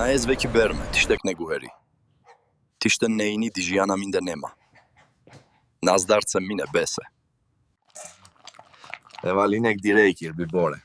Naez veki berme, tishtek neguheri. Tishte neini dijana minde nema. Nazdarce mine bese. Evalinek direikir bir bore.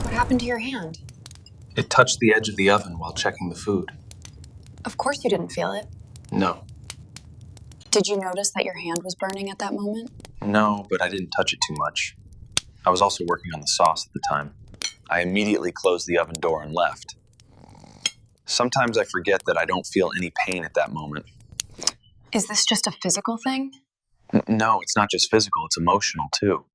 What happened to your hand? It touched the edge of the oven while checking the food. Of course you didn't feel it. No. Did you notice that your hand was burning at that moment? No, but I didn't touch it too much. I was also working on the sauce at the time. I immediately closed the oven door and left. Sometimes I forget that I don't feel any pain at that moment. Is this just a physical thing? No, it's not just physical, it's emotional too.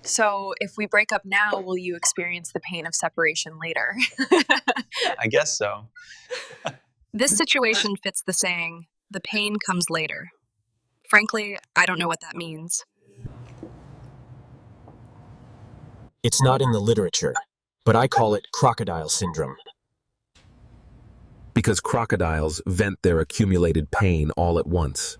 So, if we break up now, will you experience the pain of separation later? I guess so. This situation fits the saying, the pain comes later. Frankly, I don't know what that means. It's not in the literature, but I call it crocodile syndrome. Because crocodiles vent their accumulated pain all at once.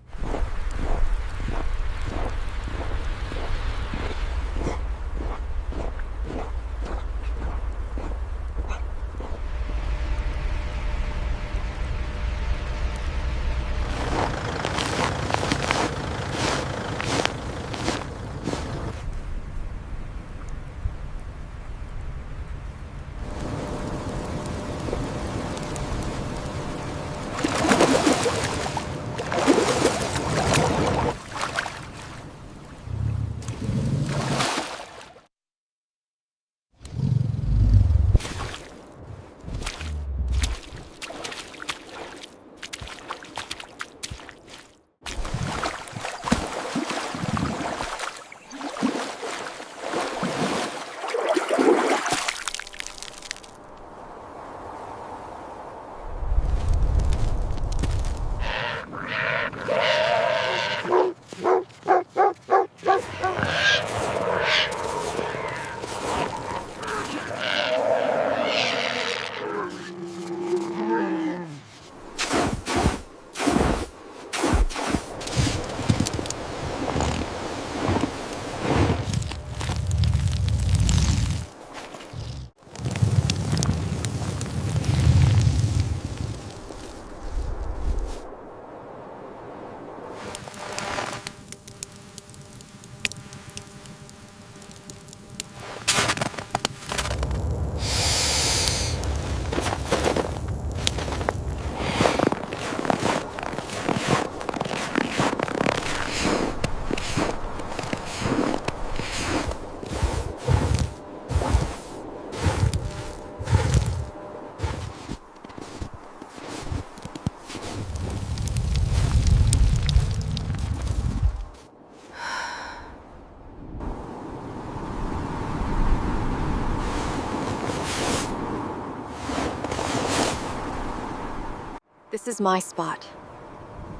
This is my spot.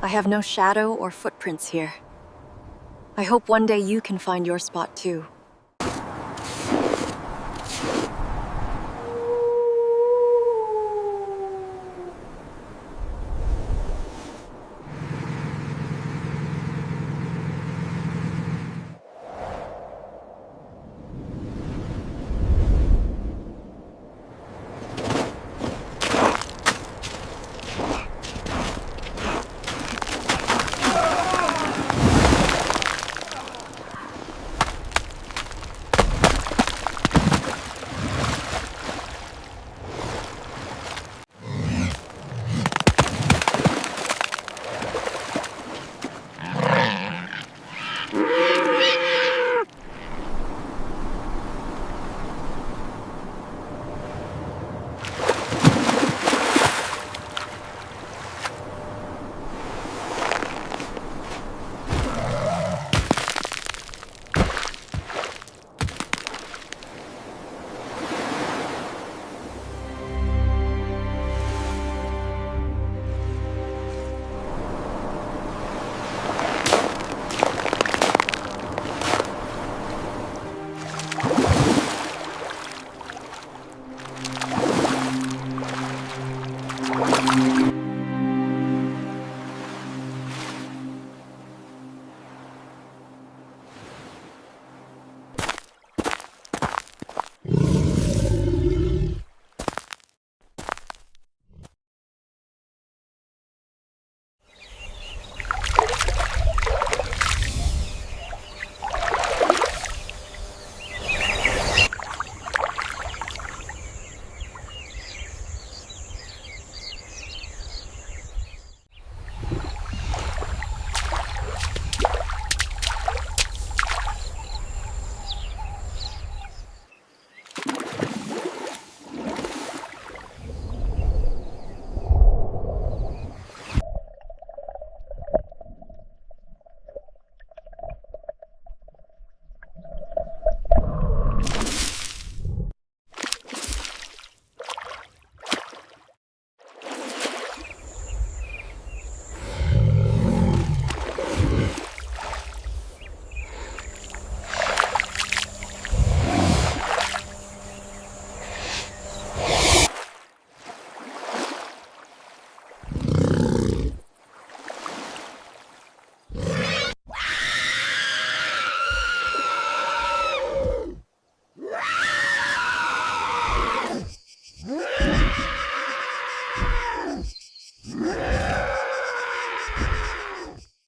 I have no shadow or footprints here. I hope one day you can find your spot too. Thank you.